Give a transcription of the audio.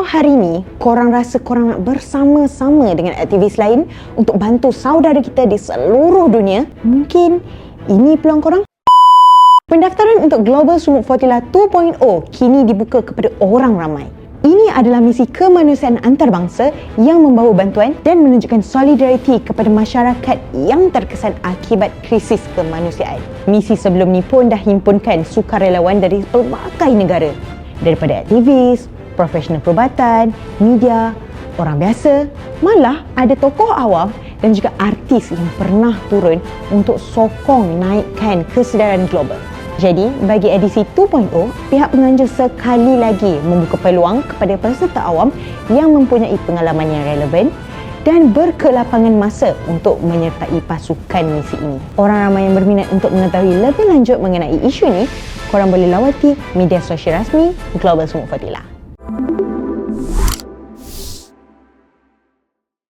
Kalau hari ni korang rasa korang nak bersama-sama dengan aktivis lain untuk bantu saudara kita di seluruh dunia, mungkin ini peluang korang. Pendaftaran untuk Global Sumut Fortilla 2.0 kini dibuka kepada orang ramai. Ini adalah misi kemanusiaan antarabangsa yang membawa bantuan dan menunjukkan solidariti kepada masyarakat yang terkesan akibat krisis kemanusiaan. Misi sebelum ni pun dah himpunkan sukarelawan dari pelbagai negara, daripada aktivis, profesional perubatan, media, orang biasa, malah ada tokoh awam dan juga artis yang pernah turun untuk sokong naikkan kesedaran global. Jadi, bagi edisi 2.0, pihak penganjur sekali lagi membuka peluang kepada peserta awam yang mempunyai pengalaman yang relevan dan berkelapangan masa untuk menyertai pasukan misi ini. Orang ramai yang berminat untuk mengetahui lebih lanjut mengenai isu ini, korang boleh lawati media sosial rasmi Global Sumut Fortilla.